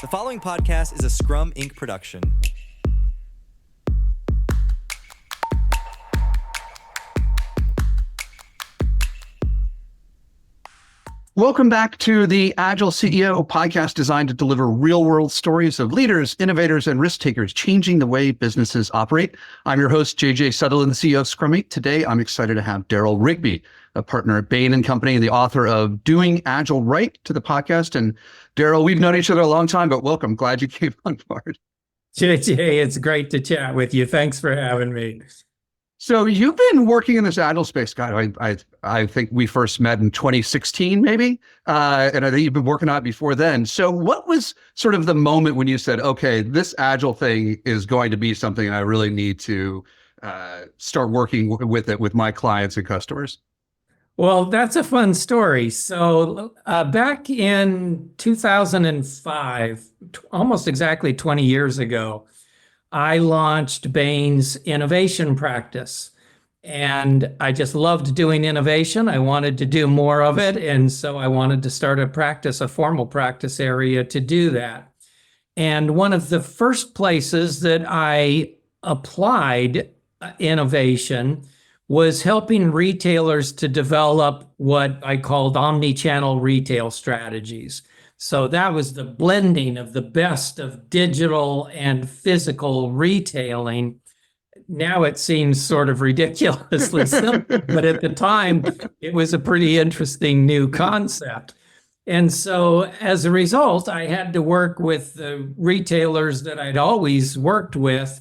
The following podcast is a Scrum Inc. production. Welcome back to the Agile CEO podcast designed to deliver real-world stories of leaders, innovators, and risk-takers changing the way businesses operate. I'm your host, JJ Sutherland, the CEO of Scrum Inc. Today, I'm excited to have Darrell Rigby, a partner at Bain Company and the author of Doing Agile Right, to the podcast. And Darrell, we've known each other a long time, but welcome. Glad you came on board. JJ, it's great to chat with you. Thanks for having me. So you've been working in this Agile space, God. I think we first met in 2016, maybe, and I think you've been working on it before then. So what was sort of the moment when you said, okay, this Agile thing is going to be something I really need to start working with it with my clients and customers? Well, that's a fun story. So back in 2005, almost exactly 20 years ago, I launched Bain's innovation practice. And I just loved doing innovation. I wanted to do more of it. And so I wanted to start a formal practice area to do that. And one of the first places that I applied innovation was helping retailers to develop what I called omni-channel retail strategies. So that was the blending of the best of digital and physical retailing. Now it seems sort of ridiculously simple, but at the time, it was a pretty interesting new concept. And so as a result, I had to work with the retailers that I'd always worked with,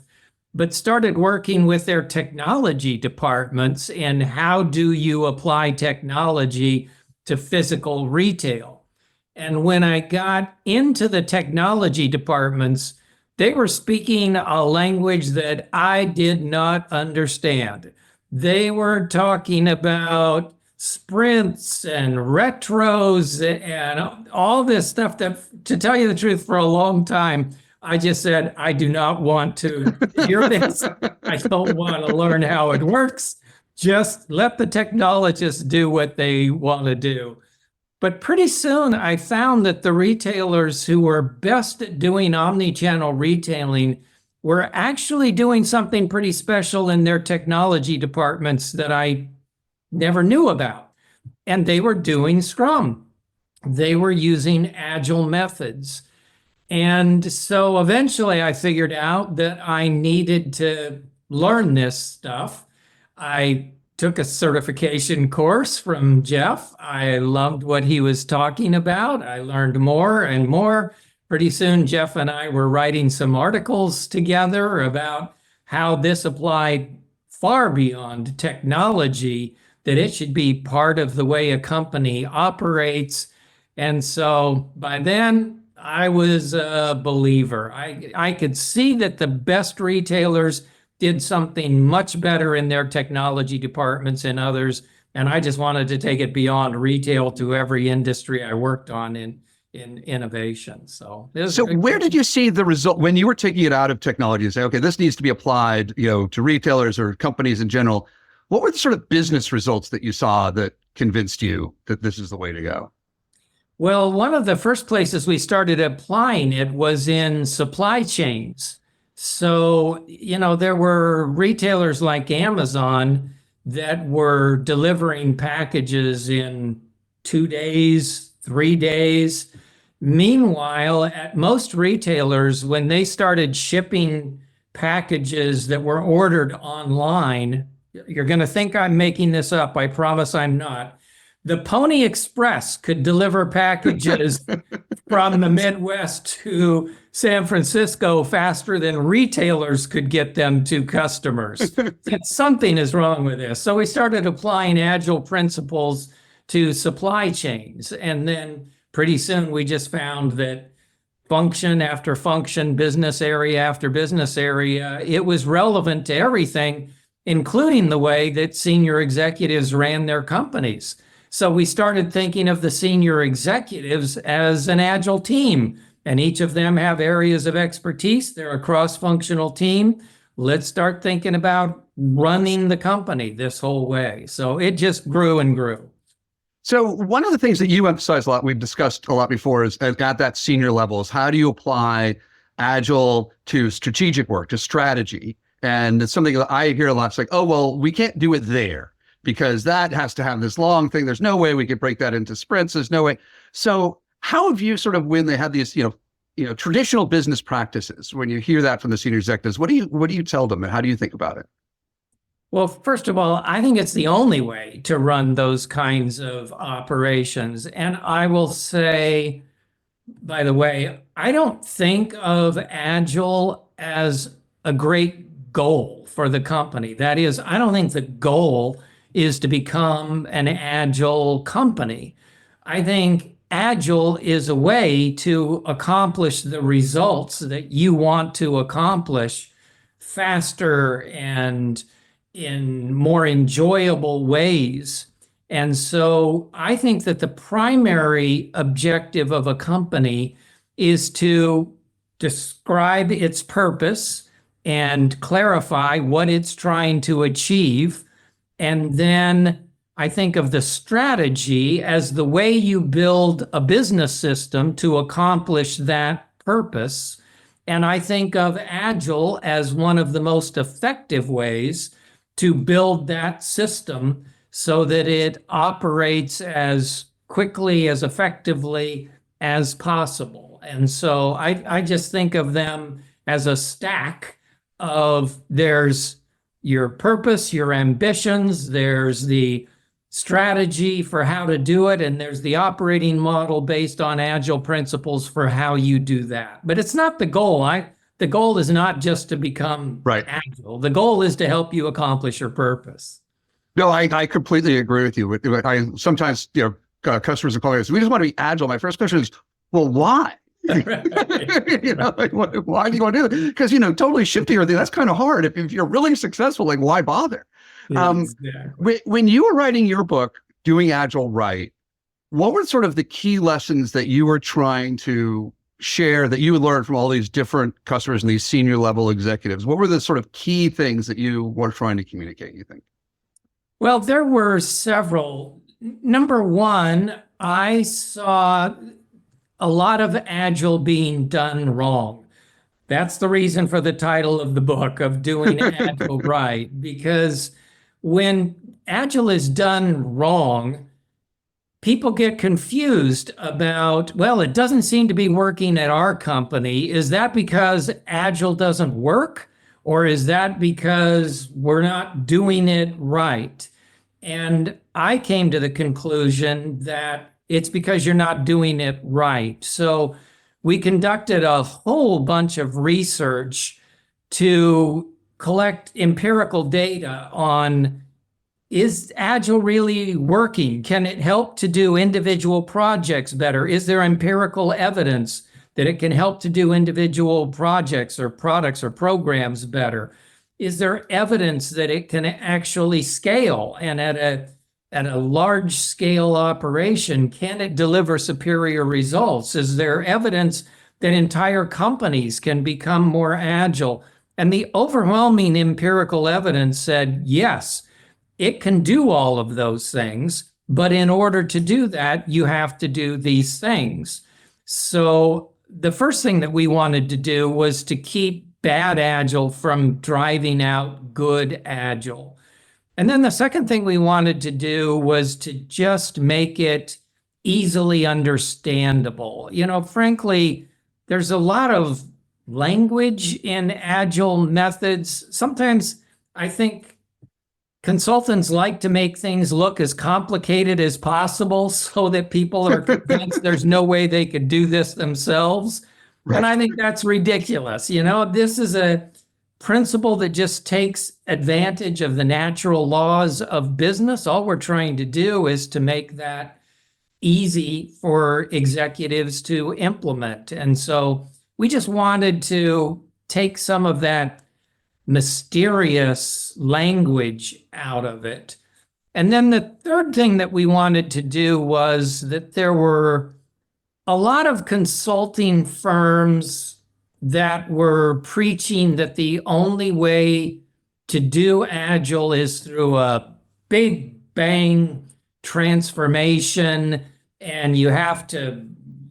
but started working with their technology departments and how do you apply technology to physical retail. And when I got into the technology departments, they were speaking a language that I did not understand. They were talking about sprints and retros and all this stuff that, to tell you the truth, for a long time, I just said, I do not want to hear this. I don't want to learn how it works. Just let the technologists do what they want to do. But pretty soon I found that the retailers who were best at doing omni-channel retailing were actually doing something pretty special in their technology departments that I never knew about. And they were doing Scrum. They were using Agile methods. And so eventually I figured out that I needed to learn this stuff. I took a certification course from Jeff. I loved what he was talking about. I learned more and more. Pretty soon, Jeff and I were writing some articles together about how this applied far beyond technology, that it should be part of the way a company operates. And so by then, I was a believer. I could see that the best retailers did something much better in their technology departments and others. And I just wanted to take it beyond retail to every industry I worked on in innovation. So where did you see the result when you were taking it out of technology and say, okay, this needs to be applied, to retailers or companies in general? What were the sort of business results that you saw that convinced you that this is the way to go? Well, one of the first places we started applying it was in supply chains. So, there were retailers like Amazon that were delivering packages in 2 days, 3 days. Meanwhile, at most retailers, when they started shipping packages that were ordered online, you're going to think I'm making this up. I promise I'm not. The Pony Express could deliver packages from the Midwest to San Francisco faster than retailers could get them to customers. Something is wrong with this. So we started applying Agile principles to supply chains. And then pretty soon we just found that function after function, business area after business area, it was relevant to everything, including the way that senior executives ran their companies. So we started thinking of the senior executives as an Agile team, and each of them have areas of expertise. They're a cross-functional team. Let's start thinking about running the company this whole way. So it just grew and grew. So one of the things that you emphasize a lot, we've discussed a lot before, is at that senior level, is how do you apply agile to strategic work, to strategy? And it's something that I hear a lot. It's like, oh, well, we can't do it there because that has to have this long thing. There's no way we could break that into sprints. There's no way. So how have you sort of, when they have these, traditional business practices, when you hear that from the senior executives, what do you tell them and how do you think about it? Well, first of all, I think it's the only way to run those kinds of operations. And I will say, by the way, I don't think of Agile as a great goal for the company. That is, I don't think the goal is to become an Agile company. I think Agile is a way to accomplish the results that you want to accomplish faster and in more enjoyable ways. And so I think that the primary objective of a company is to describe its purpose and clarify what it's trying to achieve. And then I think of the strategy as the way you build a business system to accomplish that purpose. And I think of Agile as one of the most effective ways to build that system so that it operates as quickly, as effectively as possible. And so I just think of them as a stack of there's your purpose, your ambitions, there's the strategy for how to do it, and there's the operating model based on Agile principles for how you do that. But it's not the goal. The goal is not just to become Agile. The goal is to help you accomplish your purpose. No, I completely agree with you. I sometimes, customers are calling us, we just want to be Agile. My first question is, well, why? Why do you want to do that? Because, totally shifting everything, that's kind of hard. If you're really successful, like, why bother? Exactly. When you were writing your book, Doing Agile Right, what were sort of the key lessons that you were trying to share that you learned from all these different customers and these senior level executives? What were the sort of key things that you were trying to communicate, you think? Well, there were several. Number one, I saw a lot of Agile being done wrong. That's the reason for the title of the book, of Doing Agile Right, because when Agile is done wrong, people get confused about, well, it doesn't seem to be working at our company. Is that because Agile doesn't work? Or is that because we're not doing it right? And I came to the conclusion that it's because you're not doing it right. So we conducted a whole bunch of research to collect empirical data on, is Agile really working? Can it help to do individual projects better? Is there empirical evidence that it can help to do individual projects or products or programs better? Is there evidence that it can actually scale? And at a large scale operation, can it deliver superior results? Is there evidence that entire companies can become more agile? And the overwhelming empirical evidence said, yes, it can do all of those things, but in order to do that, you have to do these things. So the first thing that we wanted to do was to keep bad Agile from driving out good Agile. And then the second thing we wanted to do was to just make it easily understandable. Frankly, there's a lot of language in Agile methods. Sometimes I think consultants like to make things look as complicated as possible so that people are convinced there's no way they could do this themselves. Right. And I think that's ridiculous. This is a principle that just takes advantage of the natural laws of business. All we're trying to do is to make that easy for executives to implement. And so we just wanted to take some of that mysterious language out of it. And then the third thing that we wanted to do was that there were a lot of consulting firms that were preaching that the only way to do Agile is through a big bang transformation, and you have to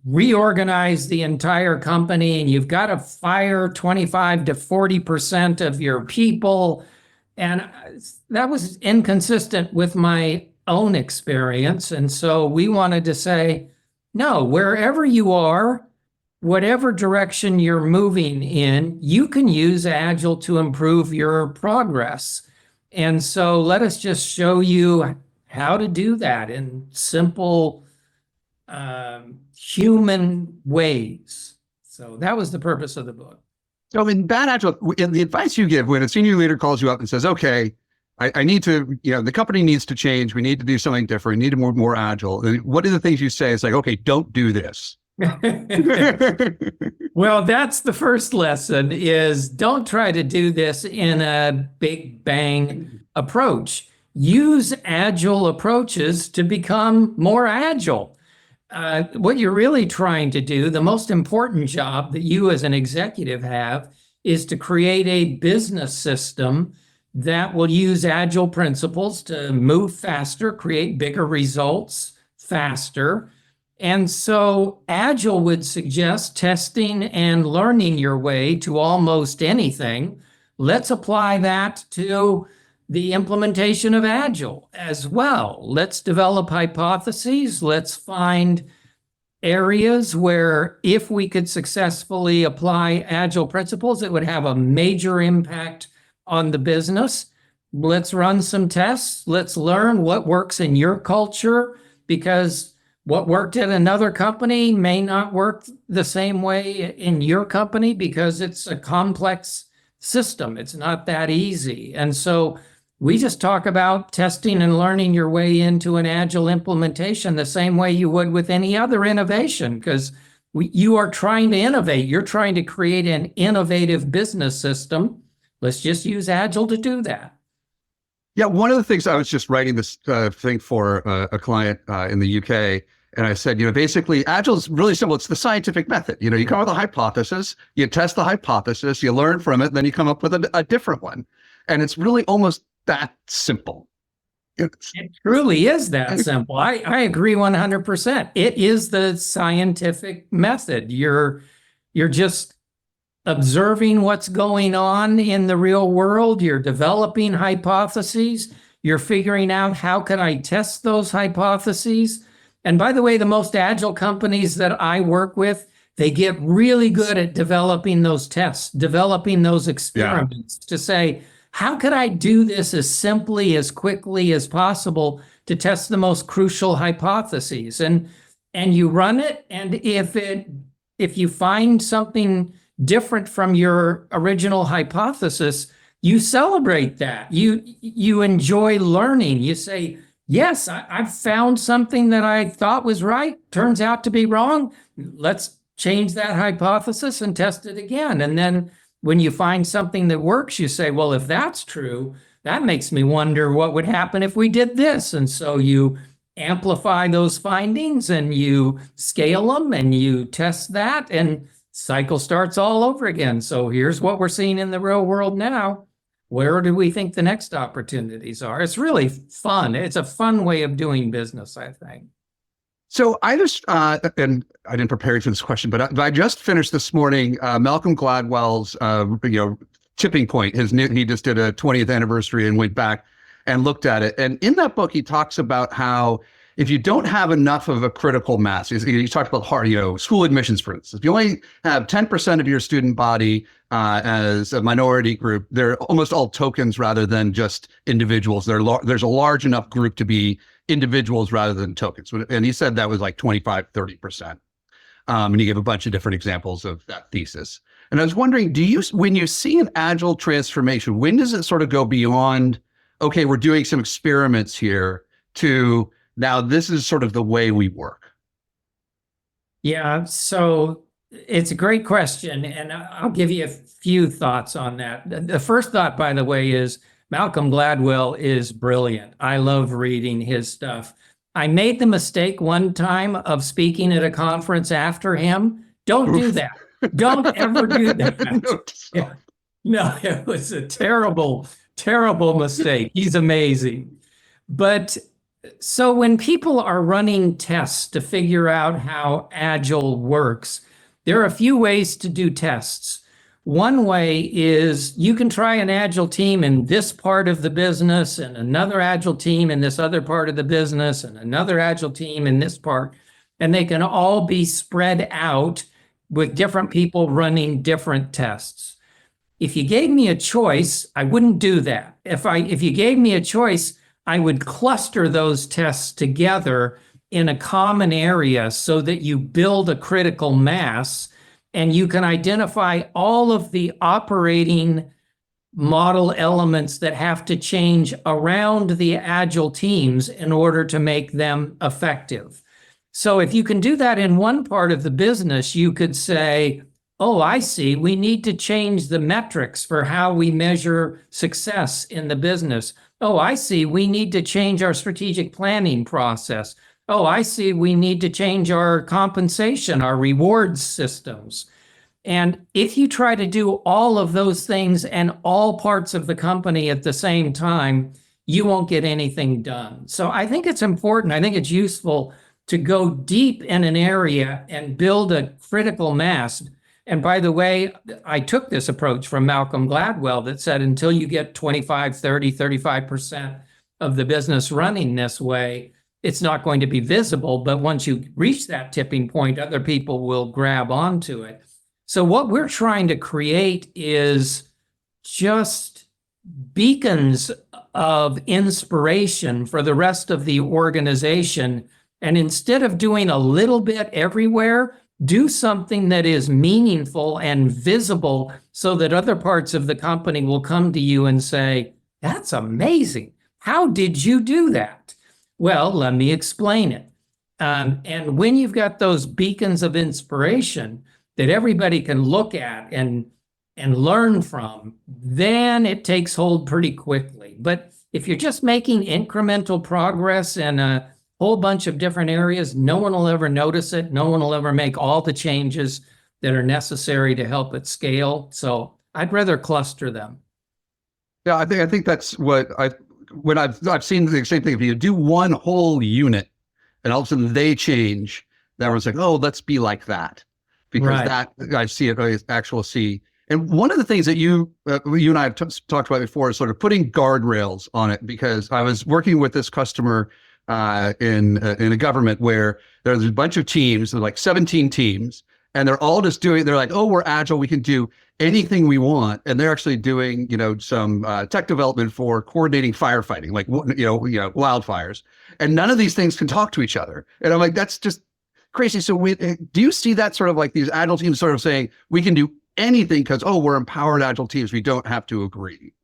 reorganize the entire company, and you've got to fire 25 to 40% of your people. And that was inconsistent with my own experience. And so we wanted to say, no, wherever you are, whatever direction you're moving in, you can use Agile to improve your progress. And so let us just show you how to do that in simple human ways. So that was the purpose of the book. So in bad Agile, in the advice you give when a senior leader calls you up and says, okay, I need to, the company needs to change. We need to do something different. We need to be more Agile. What are the things you say? It's like, okay, don't do this. Well, that's the first lesson is don't try to do this in a big bang approach. Use Agile approaches to become more Agile. What you're really trying to do, the most important job that you as an executive have, is to create a business system that will use Agile principles to move faster, create bigger results faster. And so Agile would suggest testing and learning your way to almost anything. Let's apply that to the implementation of Agile as well. Let's develop hypotheses. Let's find areas where if we could successfully apply Agile principles, it would have a major impact on the business. Let's run some tests. Let's learn what works in your culture, because what worked at another company may not work the same way in your company because it's a complex system. It's not that easy. And so we just talk about testing and learning your way into an Agile implementation the same way you would with any other innovation, because you are trying to innovate. You're trying to create an innovative business system. Let's just use Agile to do that. Yeah, one of the things I was just writing this thing for a client in the UK, and I said, basically Agile is really simple. It's the scientific method. You come up with a hypothesis, you test the hypothesis, you learn from it, then you come up with a different one. And it's really almost that simple. It truly is that simple. I agree 100%. It is the scientific method. You're just observing what's going on in the real world. You're developing hypotheses. You're figuring out how can I test those hypotheses. And by the way, the most Agile companies that I work with, they get really good at developing those tests, developing those experiments to say, how could I do this as simply, as quickly as possible to test the most crucial hypotheses? And you run it, and if you find something different from your original hypothesis, you celebrate that. You enjoy learning. You say, yes, I've found something that I thought was right, turns out to be wrong. Let's change that hypothesis and test it again. And then when you find something that works, you say, well, if that's true, that makes me wonder what would happen if we did this. And so you amplify those findings and you scale them and you test that, and cycle starts all over again. So here's what we're seeing in the real world now. Where do we think the next opportunities are? It's really fun. It's a fun way of doing business, I think. So I just, and I didn't prepare you for this question, but I just finished this morning Malcolm Gladwell's, Tipping Point. He just did a 20th anniversary and went back and looked at it. And in that book, he talks about how if you don't have enough of a critical mass, he talked about school admissions, for instance. If you only have 10% of your student body as a minority group, they're almost all tokens rather than just individuals. There's a large enough group to be individuals rather than tokens. And he said that was like 25, 30%. And he gave a bunch of different examples of that thesis. And I was wondering, when you see an Agile transformation, when does it sort of go beyond, okay, we're doing some experiments here, to now this is sort of the way we work? Yeah, so it's a great question, and I'll give you a few thoughts on that. The first thought, by the way, is Malcolm Gladwell is brilliant. I love reading his stuff. I made the mistake one time of speaking at a conference after him. Don't do that. Don't ever do that. Yeah. No, it was a terrible, terrible mistake. He's amazing. But So when people are running tests to figure out how Agile works, there are a few ways to do tests. One way is you can try an Agile team in this part of the business and another Agile team in this other part of the business and another Agile team in this part, and they can all be spread out with different people running different tests. If you gave me a choice, I wouldn't do that. If you gave me a choice, I would cluster those tests together in a common area so that you build a critical mass and you can identify all of the operating model elements that have to change around the Agile teams in order to make them effective. So if you can do that in one part of the business, you could say, oh, I see, we need to change the metrics for how we measure success in the business. Oh, I see, we need to change our strategic planning process. Oh, I see, we need to change our compensation, our rewards systems. And if you try to do all of those things and all parts of the company at the same time, you won't get anything done. So I think it's important, I think it's useful to go deep in an area and build a critical mass. And by the way, I took this approach from Malcolm Gladwell that said until you get 25, 30, 35% of the business running this way, it's not going to be visible. But once you reach that tipping point, other people will grab onto it. So what we're trying to create is just beacons of inspiration for the rest of the organization. And instead of doing a little bit everywhere, do something that is meaningful and visible so that other parts of the company will come to you and say, that's amazing. How did you do that? Well, let me explain it. And when you've got those beacons of inspiration that everybody can look at and learn from, then it takes hold pretty quickly. But if you're just making incremental progress in a whole bunch of different areas, no one will ever notice it. No one will ever make all the changes that are necessary to help it scale. So I'd rather cluster them. Yeah, I think that's what when I've seen the same thing. If you do one whole unit and all of a sudden they change, then everyone's like, oh, let's be like that. Because Right. that I see it, I actually see. And one of the things that you and I have talked about before is sort of putting guardrails on it, because I was working with this customer in a government where there's a bunch of teams, like 17 teams, and they're all just they're like, oh, we're Agile, we can do anything we want. And they're actually doing, some tech development for coordinating firefighting, like, wildfires. And none of these things can talk to each other. And I'm like, that's just crazy. So do you see that sort of like these Agile teams sort of saying, we can do anything because, oh, we're empowered Agile teams, we don't have to agree?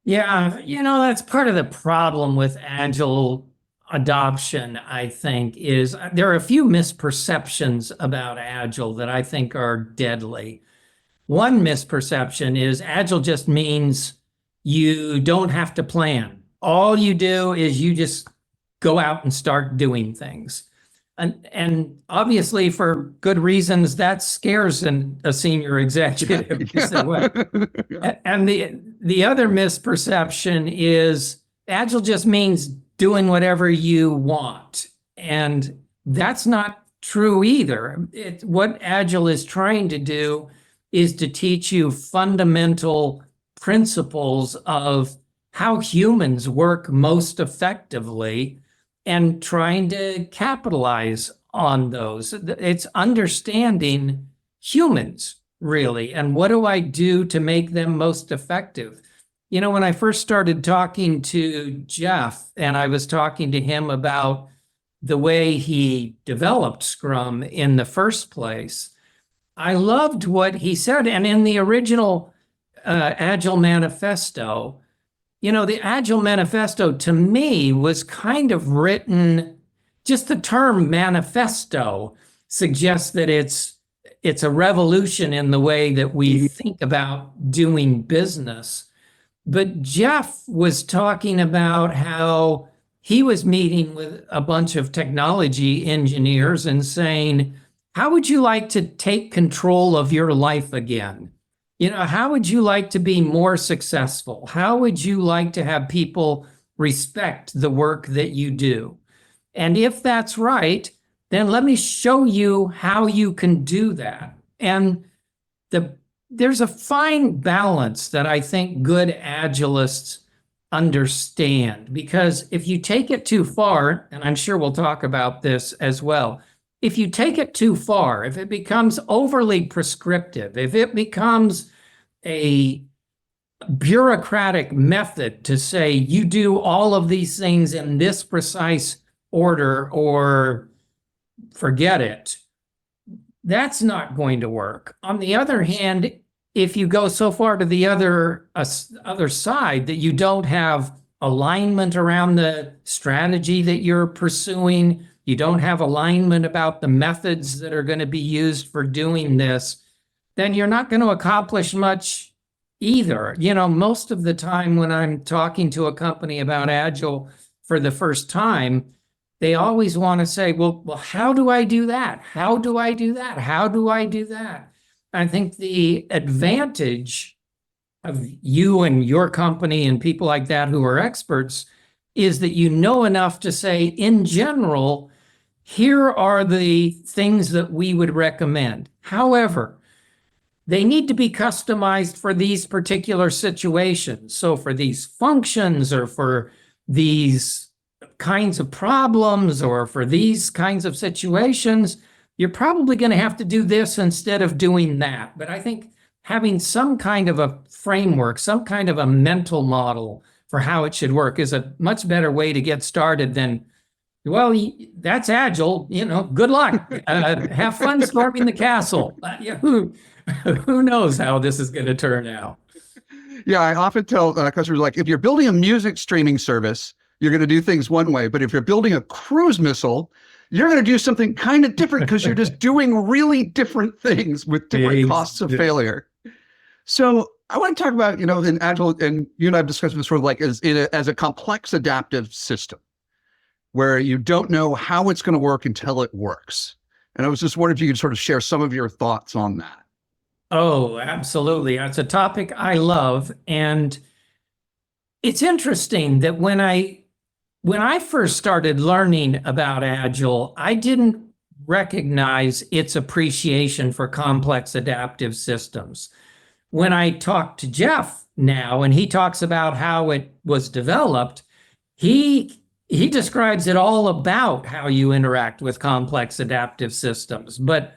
Yeah, that's part of the problem with Agile adoption, I think, is there are a few misperceptions about Agile that I think are deadly. One misperception is Agile just means you don't have to plan. All you do is you just go out and start doing things. And obviously, for good reasons, that scares a senior executive. You say, "What?" And the other misperception is Agile just means doing whatever you want. And that's not true either. What Agile is trying to do is to teach you fundamental principles of how humans work most effectively and trying to capitalize on those. It's understanding humans, really, and what do I do to make them most effective? When I first started talking to Jeff, and I was talking to him about the way he developed Scrum in the first place, I loved what he said. And in the original Agile Manifesto, the Agile Manifesto to me was kind of written, just the term manifesto suggests that it's a revolution in the way that we think about doing business. But Jeff was talking about how he was meeting with a bunch of technology engineers and saying, how would you like to take control of your life again? How would you like to be more successful? How would you like to have people respect the work that you do. And if that's right, then let me show you how you can do that. And there's a fine balance that I think good agilists understand, because if you take it too far, and I'm sure we'll talk about this as well, if you take it too far, if it becomes overly prescriptive, if it becomes a bureaucratic method to say you do all of these things in this precise order or forget it, that's not going to work. On the other hand, if you go so far to the other side that you don't have alignment around the strategy that you're pursuing, you don't have alignment about the methods that are going to be used for doing this, then you're not going to accomplish much either. You know, most of the time when I'm talking to a company about Agile for the first time, they always want to say, well, how do I do that? How do I do that? How do I do that? I think the advantage of you and your company and people like that who are experts is that you know enough to say, in general, here are the things that we would recommend. However, they need to be customized for these particular situations. So for these functions or for these kinds of problems or for these kinds of situations, you're probably going to have to do this instead of doing that. But I think having some kind of a framework, some kind of a mental model for how it should work is a much better way to get started than, well, that's Agile, you know, good luck. Have fun storming the castle. Who knows how this is going to turn out? Yeah, I often tell customers, like, if you're building a music streaming service, you're going to do things one way. But if you're building a cruise missile, you're going to do something kind of different because you're just doing really different things with different costs of failure. So I want to talk about, you know, in Agile, and you and I have discussed this sort of like as a complex adaptive system where you don't know how it's going to work until it works. And I was just wondering if you could sort of share some of your thoughts on that. Oh, absolutely. It's a topic I love. And it's interesting that when I first started learning about Agile, I didn't recognize its appreciation for complex adaptive systems. When I talk to Jeff now, and he talks about how it was developed, he describes it all about how you interact with complex adaptive systems. But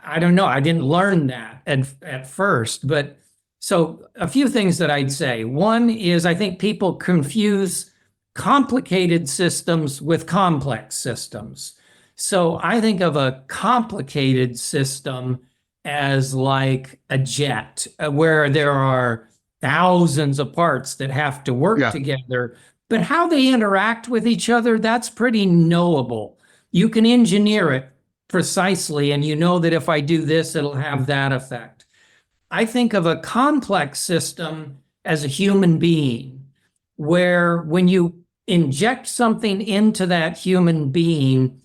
I don't know, I didn't learn that at first. But so a few things that I'd say. One is I think people confuse complicated systems with complex systems. So I think of a complicated system as like a jet, where there are thousands of parts that have to work together. But how they interact with each other, that's pretty knowable. You can engineer it precisely, and you know that if I do this, it'll have that effect. I think of a complex system as a human being, where when you inject something into that human being,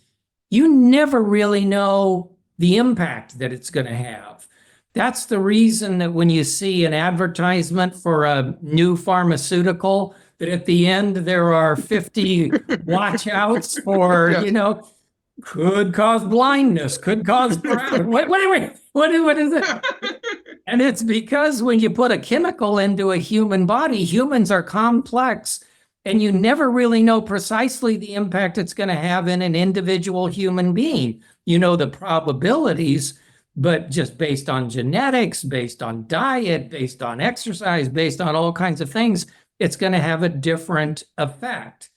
you never really know the impact that it's going to have. That's the reason that when you see an advertisement for a new pharmaceutical, that at the end there are 50 watch outs for, you know, could cause blindness, could cause wait, what is it? And it's because when you put a chemical into a human body, humans are complex, and you never really know precisely the impact it's going to have in an individual human being. You know the probabilities, but just based on genetics, based on diet, based on exercise, based on all kinds of things, it's going to have a different effect.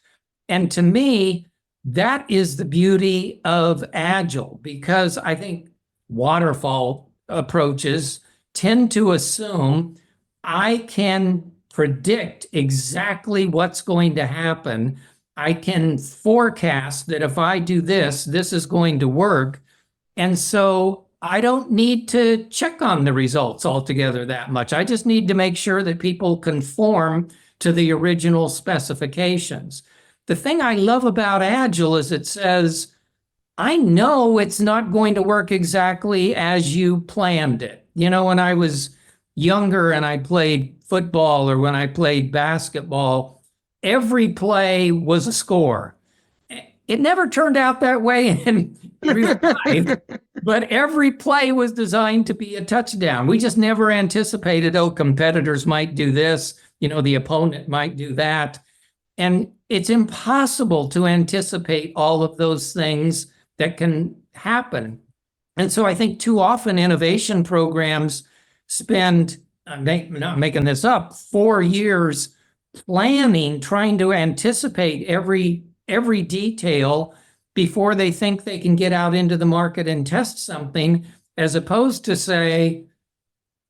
And to me, that is the beauty of Agile, because I think waterfall approaches tend to assume I can predict exactly what's going to happen. I can forecast that if I do this, this is going to work. And so I don't need to check on the results altogether that much. I just need to make sure that people conform to the original specifications. The thing I love about Agile is it says, I know it's not going to work exactly as you planned it. You know, when I was younger and I played football or when I played basketball, every play was a score. It never turned out that way in real life, but every play was designed to be a touchdown. We just never anticipated, oh, competitors might do this, the opponent might do that. And it's impossible to anticipate all of those things that can happen. And so I think too often innovation programs spend, I'm not making this up, 4 years planning, trying to anticipate every detail before they think they can get out into the market and test something, as opposed to say,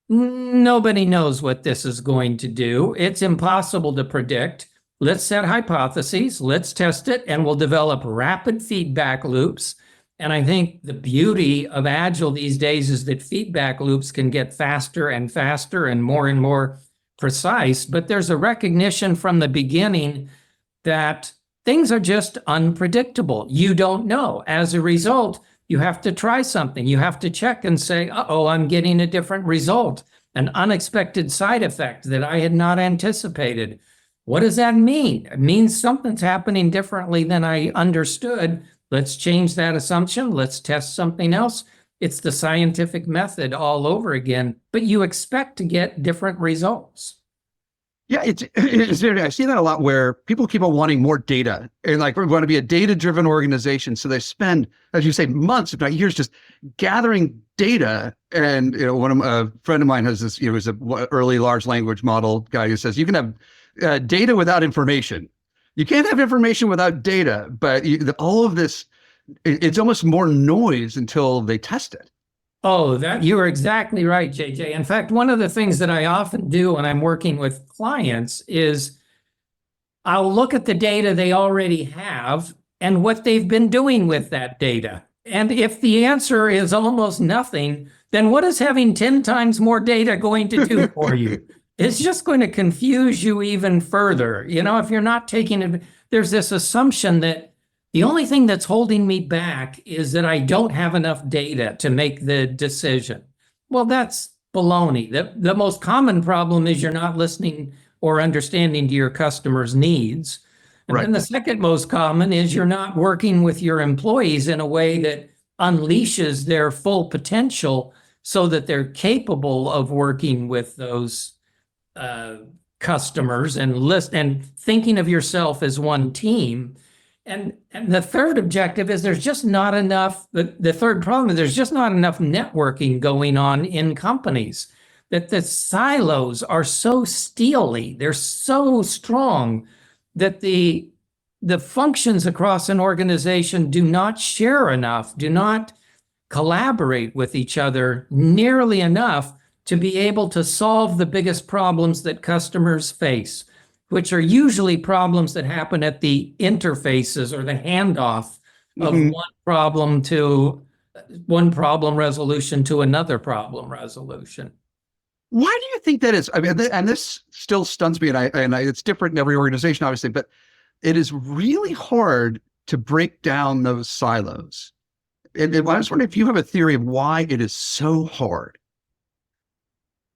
nobody knows what this is going to do. It's impossible to predict. Let's set hypotheses, let's test it, and we'll develop rapid feedback loops. And I think the beauty of Agile these days is that feedback loops can get faster and faster and more precise, but there's a recognition from the beginning that things are just unpredictable. You don't know. As a result, you have to try something. You have to check and say, uh-oh, I'm getting a different result, an unexpected side effect that I had not anticipated. What does that mean? It means something's happening differently than I understood. Let's change that assumption. Let's test something else. It's the scientific method all over again, but you expect to get different results. Yeah, it's I see that a lot where people keep on wanting more data, and like we want to be a data-driven organization. So they spend, as you say, months, if not years, just gathering data. And a friend of mine has this. Was an early large language model guy who says you can have data without information. You can't have information without data. But all of this, it's almost more noise until they test it. Oh, you are exactly right, JJ. In fact, one of the things that I often do when I'm working with clients is I'll look at the data they already have and what they've been doing with that data. And if the answer is almost nothing, then what is having 10 times more data going to do for you? It's just going to confuse you even further. If you're not taking it, there's this assumption that the only thing that's holding me back is that I don't have enough data to make the decision. Well, that's baloney. The most common problem is you're not listening or understanding to your customers' needs. And Right. then the second most common is you're not working with your employees in a way that unleashes their full potential so that they're capable of working with those customers and thinking of yourself as one team. And the third objective is there's just not enough, the third problem is there's just not enough networking going on in companies, that the silos are so steely, they're so strong that the functions across an organization do not share enough, do not collaborate with each other nearly enough to be able to solve the biggest problems that customers face, which are usually problems that happen at the interfaces or the handoff of one problem resolution to another problem resolution. Why do you think that is? I mean, and this still stuns me, and it's different in every organization, obviously, but it is really hard to break down those silos. And I was wondering if you have a theory of why it is so hard.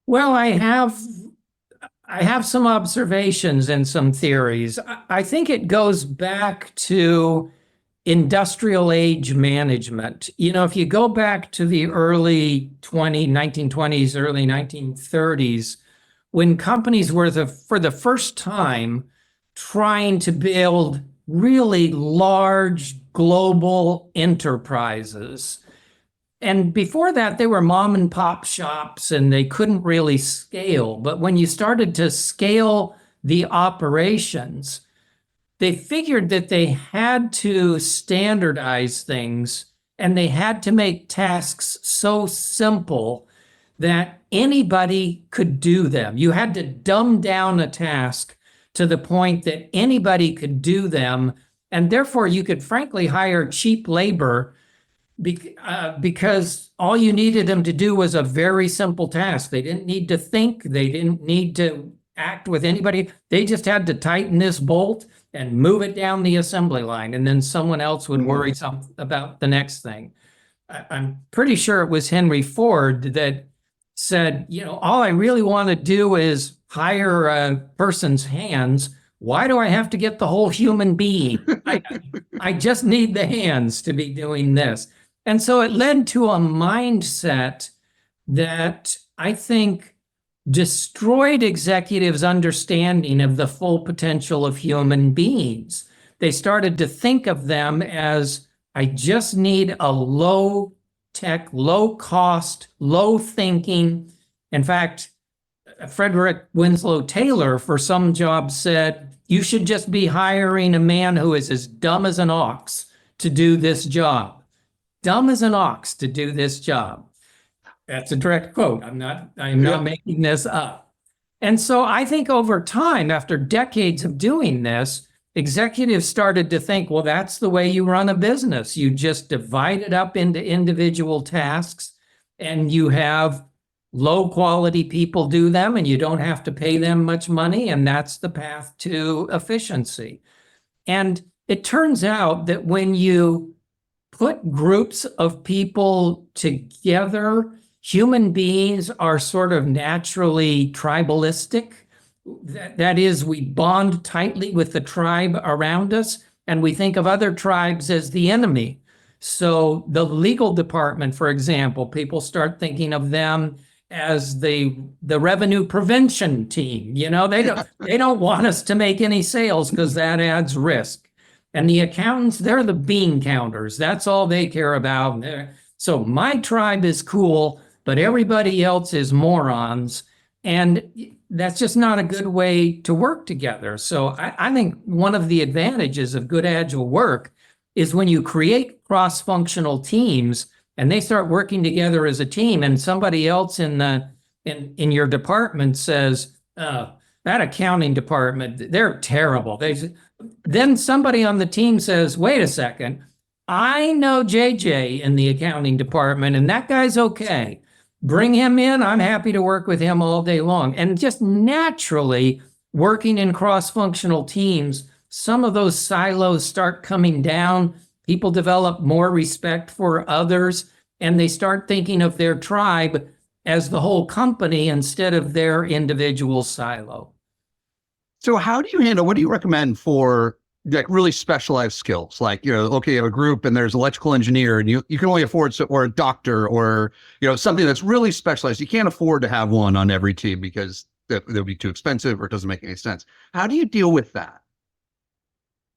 Well, I have some observations and some theories. I think it goes back to industrial age management. If you go back to the early 1920s, early 1930s, when companies were for the first time trying to build really large global enterprises. And before that, they were mom and pop shops and they couldn't really scale. But when you started to scale the operations, they figured that they had to standardize things and they had to make tasks so simple that anybody could do them. You had to dumb down a task to the point that anybody could do them. And therefore, you could frankly hire cheap labor because all you needed them to do was a very simple task. They didn't need to think. They didn't need to act with anybody. They just had to tighten this bolt and move it down the assembly line. And then someone else would worry about the next thing. I'm pretty sure it was Henry Ford that said, all I really want to do is hire a person's hands, Why do I have to get the whole human being? I just need the hands to be doing this. And so it led to a mindset that I think destroyed executives' understanding of the full potential of human beings. They started to think of them as, I just need a low tech, low cost, low thinking. In fact, Frederick Winslow Taylor, for some jobs, said, you should just be hiring a man who is as dumb as an ox to do this job. Dumb as an ox to do this job. That's a direct quote. I'm not making this up. And so I think over time, after decades of doing this, executives started to think, well, that's the way you run a business. You just divide it up into individual tasks, and you have low quality people do them, and you don't have to pay them much money. And that's the path to efficiency. And it turns out that when you put groups of people together, human beings are sort of naturally tribalistic. That is, we bond tightly with the tribe around us, and we think of other tribes as the enemy. So the legal department, for example, people start thinking of them as the revenue prevention team. You know, they don't want us to make any sales because that adds risk. And the accountants, they're the bean counters. That's all they care about. So my tribe is cool, but everybody else is morons. And that's just not a good way to work together. So I think one of the advantages of good agile work is when you create cross-functional teams and they start working together as a team, and somebody else in your department says, that accounting department, they're terrible. Then somebody on the team says, wait a second, I know JJ in the accounting department, and that guy's okay. Bring him in. I'm happy to work with him all day long. And just naturally working in cross-functional teams, some of those silos start coming down. People develop more respect for others, and they start thinking of their tribe as the whole company instead of their individual silo. So how do you handle, what do you recommend for like really specialized skills? Like, okay, you have a group and there's an electrical engineer and you can only afford, or a doctor, or, something that's really specialized. You can't afford to have one on every team because they'll be too expensive or it doesn't make any sense. How do you deal with that?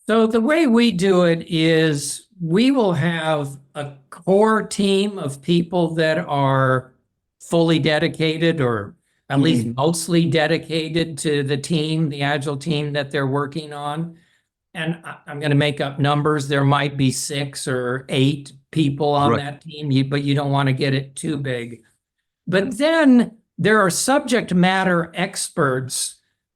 So the way we do it is we will have a core team of people that are fully dedicated, or at least mostly dedicated to the team, the Agile team that they're working on. And I'm going to make up numbers. There might be 6 or 8 people on that team, but you don't want to get it too big. But then there are subject matter experts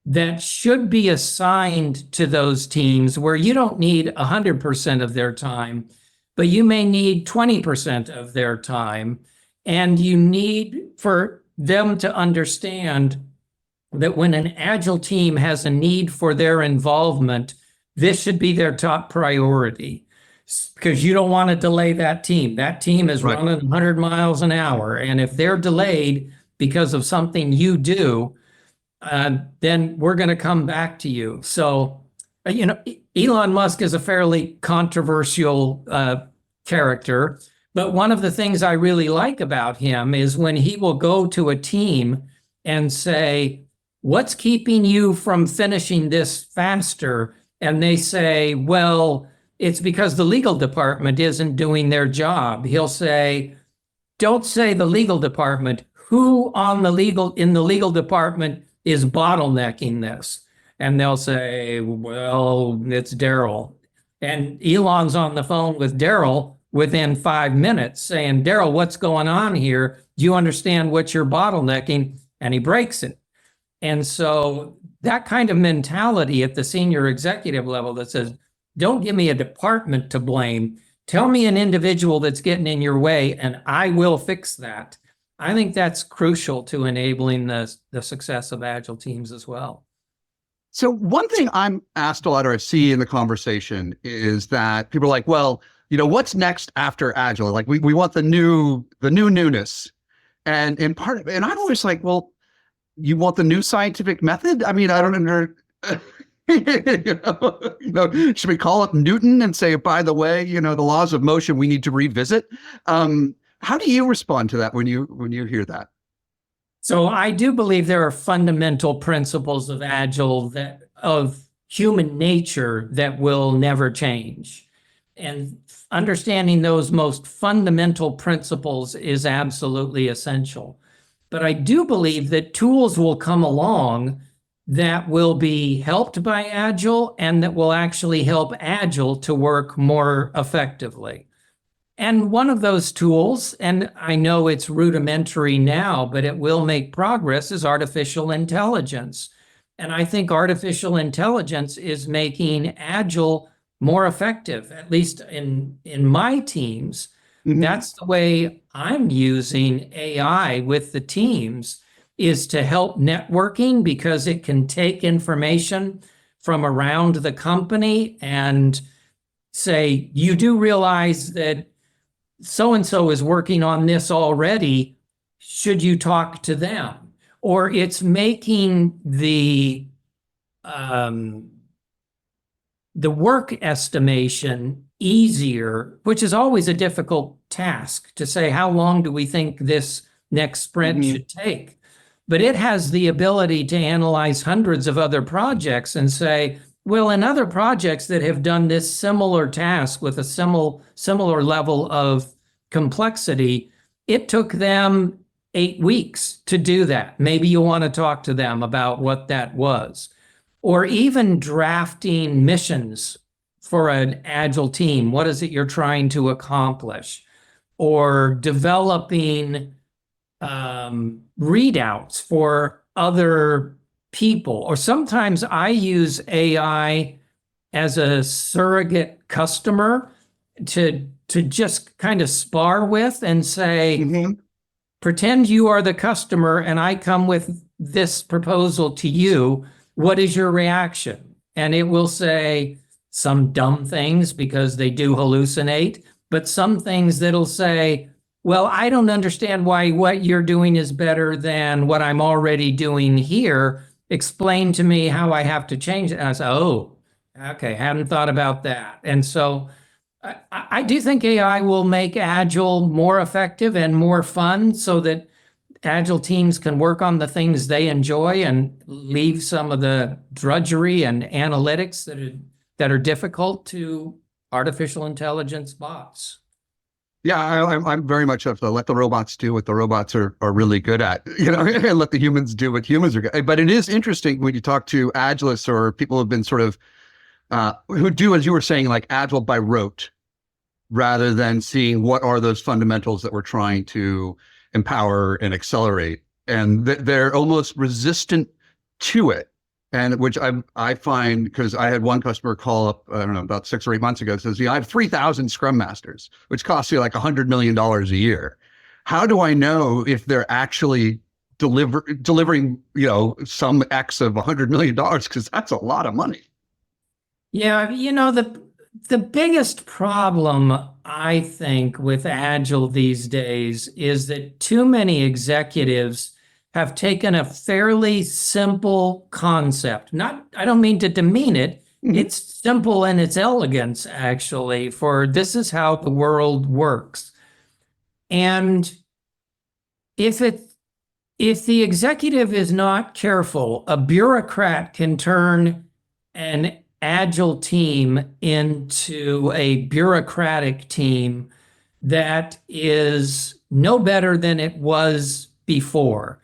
that should be assigned to those teams where you don't need 100% of their time, but you may need 20% of their time. And you need for them to understand that when an Agile team has a need for their involvement, this should be their top priority, because you don't want to delay that team. That team is running 100 miles an hour. And if they're delayed because of something you do, then we're going to come back to you. So, Elon Musk is a fairly controversial character, but one of the things I really like about him is when he will go to a team and say, what's keeping you from finishing this faster? And they say, well, it's because the legal department isn't doing their job. He'll say, don't say the legal department. Who in the legal department is bottlenecking this? And they'll say, well, it's Darrell. And Elon's on the phone with Darrell within 5 minutes saying, Darrell, what's going on here? Do you understand what you're bottlenecking? And he breaks it. And so that kind of mentality at the senior executive level that says, don't give me a department to blame. Tell me an individual that's getting in your way and I will fix that. I think that's crucial to enabling the success of Agile teams as well. So one thing I'm asked a lot, or I see in the conversation, is that people are like, well, what's next after Agile? Like we want the newness. And part of it, and I'm always like, well, you want the new scientific method? I mean, I don't know. Should we call up Newton and say, by the way, the laws of motion we need to revisit? How do you respond to that when you hear that? So I do believe there are fundamental principles of Agile of human nature that will never change. And understanding those most fundamental principles is absolutely essential. But I do believe that tools will come along that will be helped by Agile and that will actually help Agile to work more effectively. And one of those tools, and I know it's rudimentary now, but it will make progress, is artificial intelligence. And I think artificial intelligence is making Agile more effective, at least in my teams. Mhm. That's the way I'm using AI with the teams, is to help networking, because it can take information from around the company and say, you do realize that so-and-so is working on this already. Should you talk to them? Or it's making the work estimation easier, which is always a difficult task to say, how long do we think this next sprint should take? But it has the ability to analyze hundreds of other projects and say, well, in other projects that have done this similar task with a similar level of complexity, it took them 8 weeks to do that. Maybe you want to talk to them about what that was. Or even drafting missions for an Agile team. What is it you're trying to accomplish? Or developing readouts for other people. Or sometimes I use AI as a surrogate customer to just kind of spar with and say, pretend you are the customer and I come with this proposal to you. What is your reaction? And it will say some dumb things because they do hallucinate, but some things that'll say, well, I don't understand why what you're doing is better than what I'm already doing here. Explain to me how I have to change it. And I say, oh, okay, hadn't thought about that. And so I do think AI will make Agile more effective and more fun so that Agile teams can work on the things they enjoy and leave some of the drudgery and analytics that are difficult to artificial intelligence bots. Yeah, I'm very much of the let the robots do what the robots are really good at, and let the humans do what humans are good at. But it is interesting when you talk to Agilists or people who have been sort of, who do, as you were saying, like Agile by rote, rather than seeing what are those fundamentals that we're trying to empower and accelerate. And they're almost resistant to it. And which I find, because I had one customer call up, I don't know, about 6 or 8 months ago, says, I have 3,000 Scrum Masters, which costs you like $100 million a year. How do I know if they're actually delivering, some X of $100 million? Because that's a lot of money. Yeah, the biggest problem, I think, with Agile these days is that too many executives have taken a fairly simple concept. I don't mean to demean it. It's simple in its elegance, actually, for this is how the world works. And if the executive is not careful, a bureaucrat can turn an Agile team into a bureaucratic team that is no better than it was before.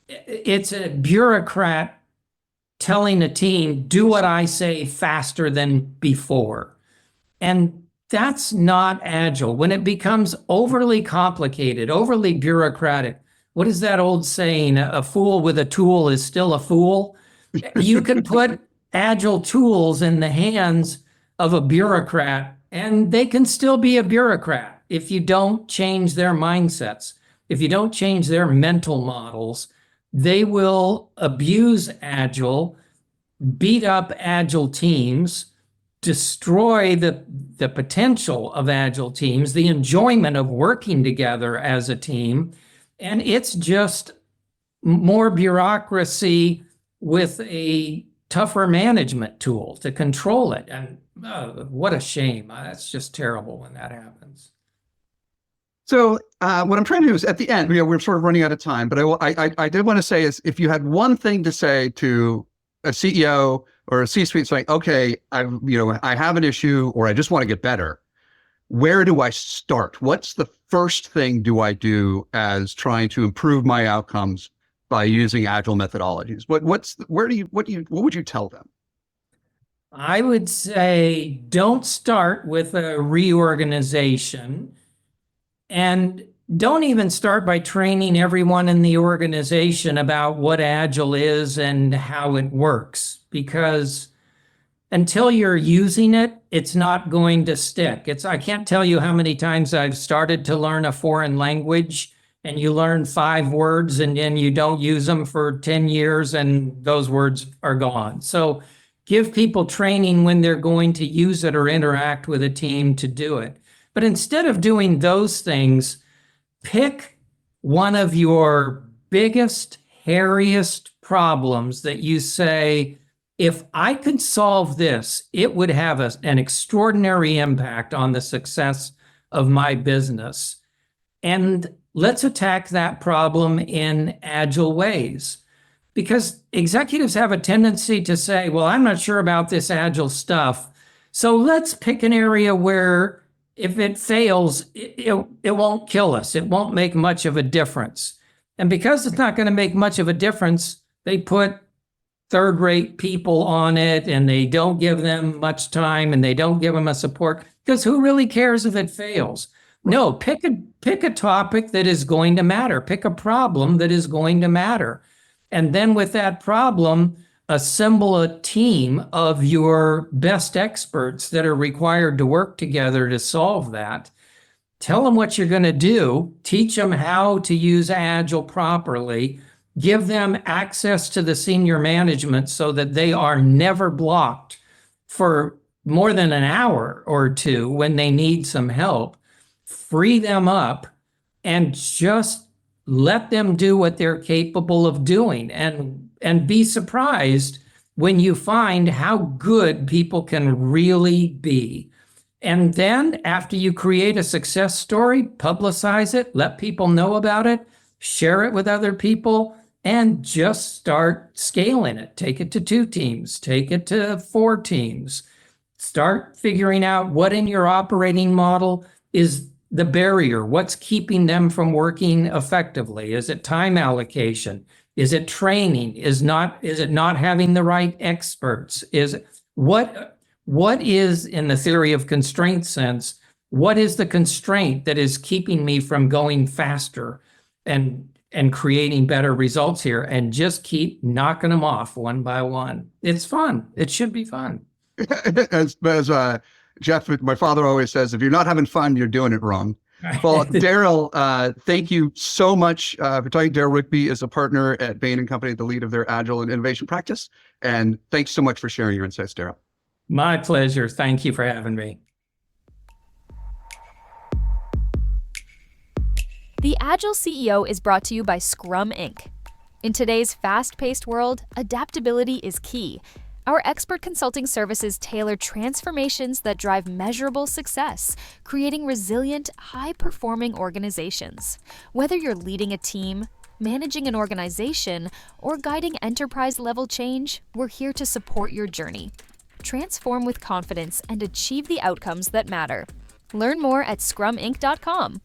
It's a bureaucrat telling a team, do what I say faster than before. And that's not Agile. When it becomes overly complicated, overly bureaucratic, what is that old saying? A fool with a tool is still a fool. You can put Agile tools in the hands of a bureaucrat, and they can still be a bureaucrat if you don't change their mindsets. If you don't change their mental models, they will abuse Agile, beat up Agile teams, destroy the potential of Agile teams, the enjoyment of working together as a team. And it's just more bureaucracy with a tougher management tool to control it. And what a shame. That's just terrible when that happens. So what I'm trying to do is at the end, we're sort of running out of time, but I did want to say is if you had one thing to say to a CEO or a C-suite saying, okay, I have an issue or I just want to get better, where do I start? What's the first thing do I do as trying to improve my outcomes by using agile methodologies? What would you tell them? I would say don't start with a reorganization, and don't even start by training everyone in the organization about what Agile is and how it works, because until you're using it, it's not going to stick. I can't tell you how many times I've started to learn a foreign language and you learn 5 words and then you don't use them for 10 years and those words are gone. So give people training when they're going to use it or interact with a team to do it. But instead of doing those things, pick one of your biggest, hairiest problems that you say, if I could solve this, it would have an extraordinary impact on the success of my business. And let's attack that problem in agile ways. Because executives have a tendency to say, well, I'm not sure about this agile stuff, so let's pick an area where if it fails, it won't kill us. It won't make much of a difference. And because it's not going to make much of a difference, they put third-rate people on it and they don't give them much time and they don't give them a support, because who really cares if it fails? No, pick a topic that is going to matter. Pick a problem that is going to matter. And then with that problem, assemble a team of your best experts that are required to work together to solve that. Tell them what you're going to do. Teach them how to use Agile properly. Give them access to the senior management so that they are never blocked for more than an hour or two when they need some help. Free them up and just let them do what they're capable of doing, and be surprised when you find how good people can really be. And then after you create a success story, publicize it, let people know about it, share it with other people, and just start scaling it. Take it to 2 teams, take it to 4 teams. Start figuring out what in your operating model is the barrier. What's keeping them from working effectively? Is it time allocation? Is it training? Is it not having the right experts? What is, in the theory of constraint sense, what is the constraint that is keeping me from going faster and creating better results here? And just keep knocking them off one by one. It's fun. It should be fun. As Jeff, my father always says, if you're not having fun, you're doing it wrong. Well, Darrell, thank you so much for talking. Darrell Rigby is a partner at Bain Company, the lead of their Agile and Innovation practice. And thanks so much for sharing your insights, Darrell. My pleasure. Thank you for having me. The Agile CEO is brought to you by Scrum Inc. In today's fast-paced world, adaptability is key. Our expert consulting services tailor transformations that drive measurable success, creating resilient, high-performing organizations. Whether you're leading a team, managing an organization, or guiding enterprise-level change, we're here to support your journey. Transform with confidence and achieve the outcomes that matter. Learn more at scruminc.com.